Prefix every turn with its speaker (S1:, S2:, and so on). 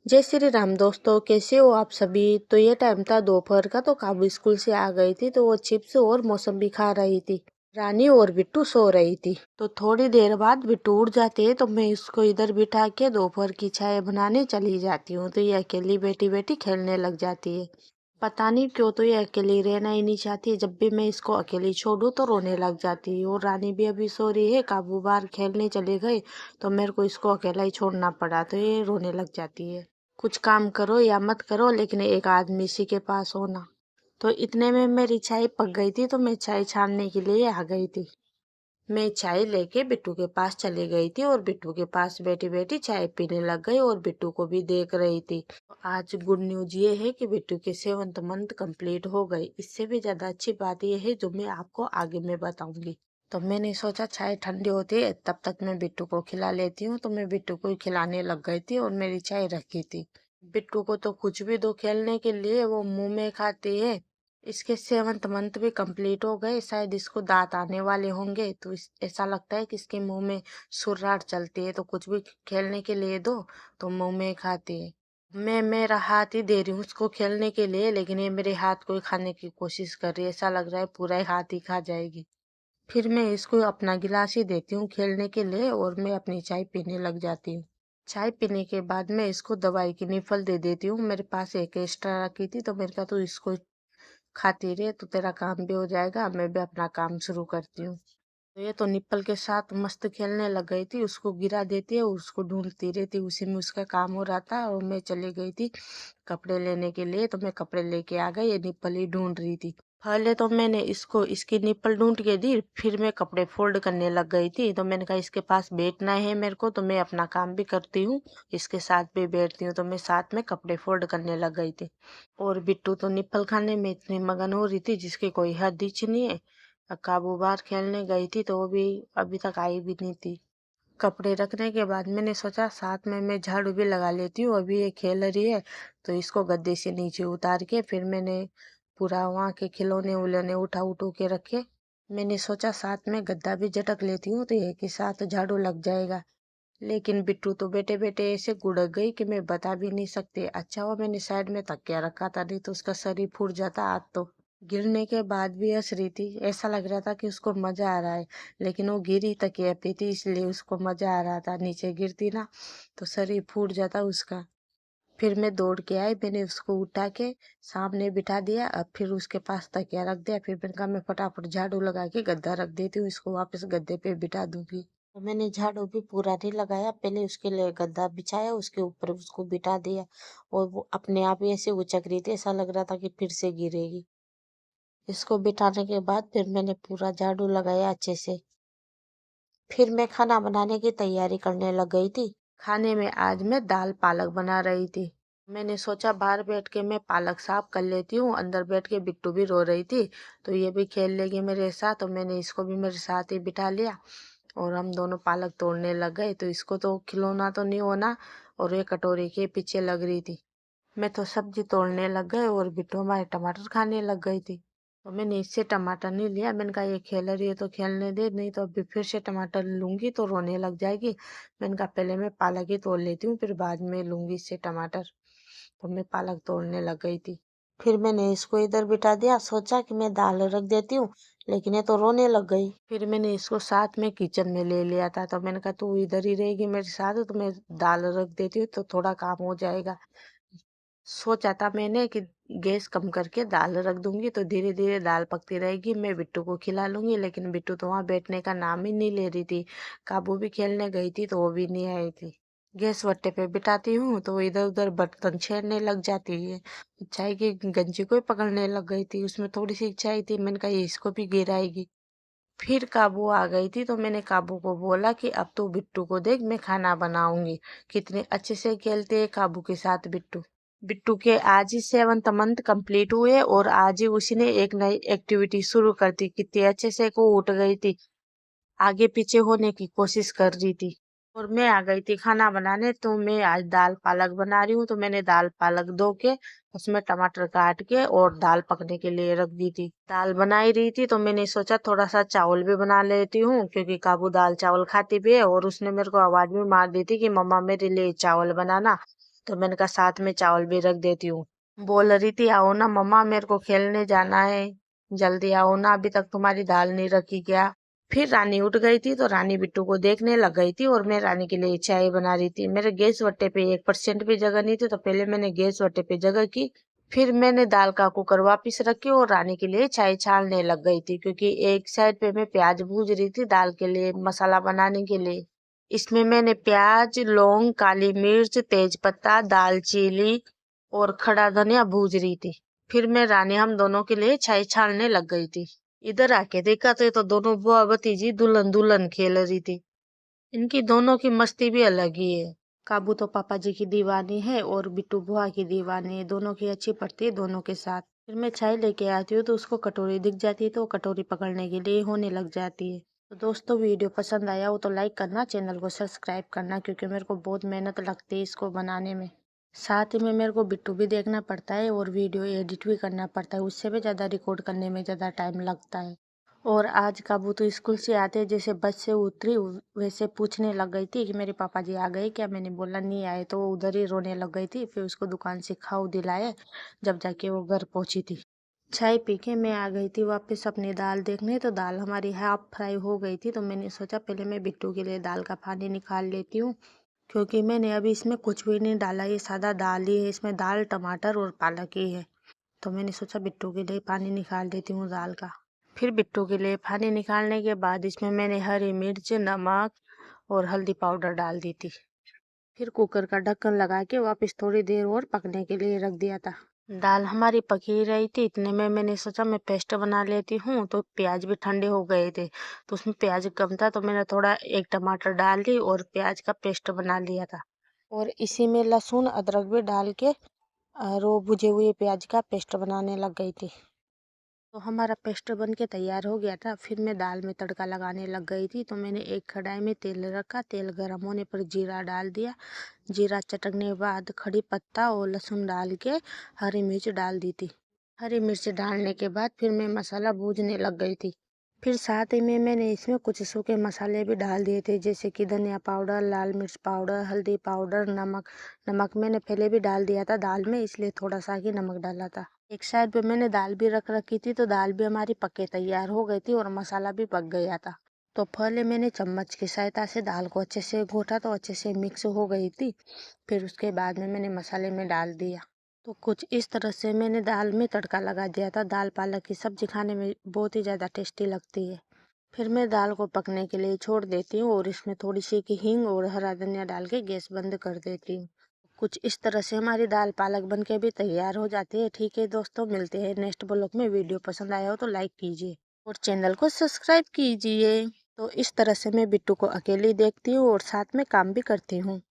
S1: जय श्री राम दोस्तों, कैसे हो आप सभी। तो ये टाइम था दोपहर का। तो काबू स्कूल से आ गई थी तो वो चिप्स और मौसम्बी खा रही थी। रानी और बिट्टू सो रही थी। तो थोड़ी देर बाद बिट्टू उठ जाते हैं तो मैं इसको इधर बिठा के दोपहर की चाय बनाने चली जाती हूँ। तो ये अकेली बैठी बैठी खेलने लग जाती है। पता नहीं क्यों, तो ये अकेली रहना ही नहीं चाहती। जब भी मैं इसको अकेली छोड़ूं तो रोने लग जाती है। और रानी भी अभी सो रही है, काबू बाहर खेलने चले गए तो मेरे को इसको अकेला ही छोड़ना पड़ा। तो ये रोने लग जाती है। कुछ काम करो या मत करो, लेकिन एक आदमी इसी के पास हो ना। तो इतने में मेरी चाय पक गई थी तो मैं चाय छानने के लिए आ गई थी। मैं चाय लेके बिट्टू के पास चली गई थी और बिट्टू के पास बैठी बैठी चाय पीने लग गई और बिट्टू को भी देख रही थी। आज गुड न्यूज ये है कि बिट्टू के 7th मंथ कंप्लीट हो गई। इससे भी ज्यादा अच्छी बात यह है जो मैं आपको आगे में बताऊंगी। तो मैंने सोचा चाय ठंडी होती है तब तक मैं बिट्टू को खिला लेती हूँ। तो मैं बिट्टू को ही खिलाने लग गई थी और मेरी चाय रखी थी। बिट्टू को तो कुछ भी दो खेलने के लिए वो मुंह में खाती है। इसके 7th मंथ भी कंप्लीट हो गए, शायद इसको दांत आने वाले होंगे। तो ऐसा लगता है कि इसके मुंह में सुर्राट चलती है। तो कुछ भी खेलने के लिए दो तो मुंह में खाती है। मैं मेरा हाथ ही दे रही हूँ उसको खेलने के लिए, लेकिन ये मेरे हाथ को ही खाने की कोशिश कर रही है। ऐसा लग रहा है पूरा ही हाथ ही खा जाएगी। फिर मैं इसको अपना गिलास ही देती हूँ खेलने के लिए और मैं अपनी चाय पीने लग जाती हूँ। चाय पीने के बाद मैं इसको दवाई की निफल दे देती हूँ। मेरे पास एक एक्स्ट्रा रखी थी तो मैंने कहा तू इसको खाती रहे तो तेरा काम भी हो जाएगा, मैं भी अपना काम शुरू करती हूँ। तो ये तो निप्पल के साथ मस्त खेलने लग गई थी। उसको गिरा देती है, उसको ढूंढती रहती, उसी में उसका काम हो रहा था। और मैं चली गई थी कपड़े लेने के लिए। तो मैं कपड़े लेके आ गई, ये निप्पल ही ढूंढ रही थी। पहले तो मैंने इसको इसकी निप्पल ढूंढ के दी, फिर मैं कपड़े फोल्ड करने लग गई थी। तो मैंने कहा इसके पास बैठना है मेरे को, तो मैं अपना काम भी करती हूँ, इसके साथ भी बैठती हूँ। तो मैं साथ में कपड़े फोल्ड करने लग गई थी। और बिट्टू तो निप्पल खाने में इतनी मगन हो रही थी जिसकी कोई हद ही नहीं है। काबू बाहर खेलने गई थी तो वो भी अभी तक आई भी नहीं थी। कपड़े रखने के बाद मैंने सोचा साथ में मैं झाड़ू भी लगा लेती हूँ। अभी ये खेल रही है तो इसको गद्दे से नीचे उतार के फिर मैंने पूरा वहाँ के खिलौने उलौने उठा उठू के रखे। मैंने सोचा साथ में गद्दा भी झटक लेती हूँ तो एक ही साथ झाड़ू लग जाएगा। लेकिन बिट्टू तो बैठे बैठे ऐसे गुड़क गई कि मैं बता भी नहीं सकती। अच्छा हुआ मैंने साइड में तकिया रखा था, नहीं तो उसका शरीर फूट जाता आज तो। गिरने के बाद भी हंस रही थी, ऐसा लग रहा था कि उसको मजा आ रहा है। लेकिन वो गिरी तकिया पे थी इसलिए उसको मजा आ रहा था, नीचे गिरती ना तो शरीर फूट जाता उसका। फिर मैं दौड़ के आई, मैंने उसको उठा के सामने बिठा दिया। अब फिर उसके पास तकिया रख दिया। फिर मैंने कहा मैं फटाफट झाड़ू लगा के गद्दा रख देती हूँ, इसको वापस गद्दे पे बिठा दूंगी। तो मैंने झाड़ू भी पूरा नहीं लगाया, पहले उसके लिए गद्दा बिछाया, उसके ऊपर उसको बिठा दिया। और वो अपने आप ही ऐसे उचक रही थी, ऐसा लग रहा था कि फिर से गिरेगी। इसको बिठाने के बाद फिर मैंने पूरा झाड़ू लगाया अच्छे से। फिर मैं खाना बनाने की तैयारी करने लग गई थी। खाने में आज मैं दाल पालक बना रही थी। मैंने सोचा बाहर बैठ के मैं पालक साफ कर लेती हूँ। अंदर बैठ के बिट्टू भी रो रही थी तो ये भी खेल लेगी मेरे साथ। तो मैंने इसको भी मेरे साथ ही बिठा लिया और हम दोनों पालक तोड़ने लग गए। तो इसको तो खिलौना तो नहीं होना और ये कटोरी के पीछे लग रही थी। मैं तो सब्जी तोड़ने लग गए और बिट्टू हमारे टमाटर खाने लग गई थी। तो मैंने इससे टमाटर नहीं लिया, मैंने कहा ये खेल रही है तो खेलने दे, नहीं तो अभी फिर से टमाटर लूंगी तो रोने लग जाएगी। मैंने कहा पहले मैं पालक ही तोड़ लेती हूँ, फिर बाद में लूंगी इससे टमाटर। तो मैं पालक तोड़ने लग गई थी। फिर मैंने इसको इधर बिठा दिया, सोचा कि मैं दाल रख देती हूँ, लेकिन ये तो रोने लग गई। फिर मैंने इसको साथ में किचन में ले लिया था। तो मैंने कहा तू इधर ही रहेगी मेरे साथ, तो मैं दाल रख देती हूँ तो थोड़ा काम हो जाएगा। सोचा था मैंने कि गैस कम करके दाल रख दूंगी तो धीरे धीरे दाल पकती रहेगी, मैं बिट्टू को खिला लूंगी। लेकिन बिट्टू तो वहां बैठने का नाम ही नहीं ले रही थी। काबू भी खेलने गई थी तो वो भी नहीं आई थी। गैस वट्टे पे बिठाती हूँ तो वो इधर उधर बर्तन छेड़ने लग जाती है। चाय की गंजी को ही पकड़ने लग गई थी, उसमें थोड़ी सी चाय थी, मैंने कहा ये इसको भी गिराएगी। फिर काबू आ गई थी तो मैंने काबू को बोला कि अब तू बिट्टू को देख, मैं खाना बनाऊंगी। कितने अच्छे से खेलते हैं काबू के साथ बिट्टू। बिट्टू के आज ही 7th मंथ कंप्लीट हुए और आज ही उसी ने एक नई एक्टिविटी शुरू कर दी। कितने अच्छे से को उठ गई थी, आगे पीछे होने की कोशिश कर रही थी। और मैं आ गई थी खाना बनाने। तो मैं आज दाल पालक बना रही हूँ। तो मैंने दाल पालक धो के उसमें टमाटर काट के और दाल पकने के लिए रख दी थी। दाल बनाई रही थी तो मैंने सोचा थोड़ा सा चावल भी बना लेती हूँ, क्योंकि काबू दाल चावल खाती भी है और उसने मेरे को आवाज भी मार दी थी कि मम्मा मेरे लिए चावल बनाना। तो मैंने कहा साथ में चावल भी रख देती हूँ। बोल रही थी आओ ना मम्मा, मेरे को खेलने जाना है, जल्दी आओ ना, अभी तक तुम्हारी दाल नहीं रखी क्या। फिर रानी उठ गई थी तो रानी बिट्टू को देखने लग गई थी और मैं रानी के लिए चाय बना रही थी। मेरे गैस वट्टे पे 1% भी जगह नहीं थी तो पहले मैंने गैस वट्टे पे जगह की। फिर मैंने दाल का कुकर वापस रखी और रानी के लिए चाय छानने लग गई थी, क्योंकि एक साइड पे मैं प्याज भूज रही थी दाल के लिए, मसाला बनाने के लिए। इसमें मैंने प्याज, लौंग, काली मिर्च, तेज पत्ता, दालचीनी और खड़ा धनिया भूज रही थी। फिर मैं रानी हम दोनों के लिए चाय छानने लग गई थी। इधर आके देखा तो दोनों बुआ भतीजी दुल्हन दुल्हन खेल रही थी। इनकी दोनों की मस्ती भी अलग ही है। काबू तो पापा जी की दीवानी है और बिट्टू बुआ की दीवानी है, दोनों की अच्छी पड़ती है दोनों के साथ। फिर मैं चाय लेके आती हूँ तो उसको कटोरी दिख जाती है तो वो कटोरी पकड़ने के लिए होने लग जाती है। तो दोस्तों वीडियो पसंद आया हो तो लाइक करना, चैनल को सब्सक्राइब करना, क्योंकि मेरे को बहुत मेहनत लगती है इसको बनाने में। साथ ही में मेरे को बिट्टू भी देखना पड़ता है और वीडियो एडिट भी करना पड़ता है, उससे भी ज़्यादा रिकॉर्ड करने में ज़्यादा टाइम लगता है। और आज काबू तो स्कूल से आते जैसे बस से उतरी वैसे पूछने लग गई थी कि मेरे पापा जी आ गए क्या। मैंने बोला नहीं आए तो वो उधर ही रोने लग गई थी। फिर उसको दुकान से खाऊ दिलाए, जब जाके वो घर पहुंची थी। चाय पी के मैं आ गई थी वापस अपनी दाल देखने। तो दाल हमारी हाफ फ्राई हो गई थी तो मैंने सोचा पहले मैं बिट्टू के लिए दाल का पानी निकाल लेती हूँ, क्योंकि मैंने अभी इसमें कुछ भी नहीं डाला, ये सादा दाल ही है, इसमें दाल, टमाटर और पालक ही है। तो मैंने सोचा बिट्टू के लिए पानी निकाल देती हूँ दाल का। फिर बिट्टू के लिए पानी निकालने के बाद इसमें मैंने हरी मिर्च, नमक और हल्दी पाउडर डाल दी थी। फिर कुकर का ढक्कन लगा के वापस थोड़ी देर और पकने के लिए रख दिया था। दाल हमारी पक ही रही थी, इतने में मैंने सोचा मैं पेस्ट बना लेती हूँ। तो प्याज भी ठंडे हो गए थे तो उसमें प्याज कम था तो मैंने थोड़ा एक टमाटर डाल दी और प्याज का पेस्ट बना लिया था। और इसी में लहसुन अदरक भी डाल के रो भुजे हुए प्याज का पेस्ट बनाने लग गई थी। तो हमारा पेस्ट बन के तैयार हो गया था। फिर मैं दाल में तड़का लगाने लग गई थी। तो मैंने एक कढ़ाई में तेल रखा, तेल गर्म होने पर जीरा डाल दिया। जीरा चटकने के बाद खड़ी पत्ता और लहसुन डाल के हरी मिर्च डाल दी थी। हरी मिर्च डालने के बाद फिर मैं मसाला भूनने लग गई थी। फिर साथ ही में मैंने इसमें कुछ सूखे मसाले भी डाल दिए थे, जैसे कि धनिया पाउडर, लाल मिर्च पाउडर, हल्दी पाउडर, नमक। नमक मैंने पहले भी डाल दिया था दाल में, इसलिए थोड़ा सा ही नमक डाला था। एक साइड पे मैंने दाल भी रख रखी थी तो दाल भी हमारी पक के तैयार हो गई थी और मसाला भी पक गया था। तो पहले मैंने चम्मच की सहायता से दाल को अच्छे से घोटा तो अच्छे से मिक्स हो गई थी। फिर उसके बाद में मैंने मसाले में डाल दिया। तो कुछ इस तरह से मैंने दाल में तड़का लगा दिया था। दाल पालक की सब्जी खाने में बहुत ही ज़्यादा टेस्टी लगती है। फिर मैं दाल को पकने के लिए छोड़ देती हूँ और इसमें थोड़ी सी की हींग और हरा धनिया डाल के गैस बंद कर देती हूँ। कुछ इस तरह से हमारी दाल पालक बन के भी तैयार हो जाती है। ठीक है दोस्तों, मिलते हैं नेक्स्ट ब्लॉग में। वीडियो पसंद आया हो तो लाइक कीजिए और चैनल को सब्सक्राइब कीजिए। तो इस तरह से मैं बिट्टू को अकेली देखती हूँ और साथ में काम भी करती हूँ।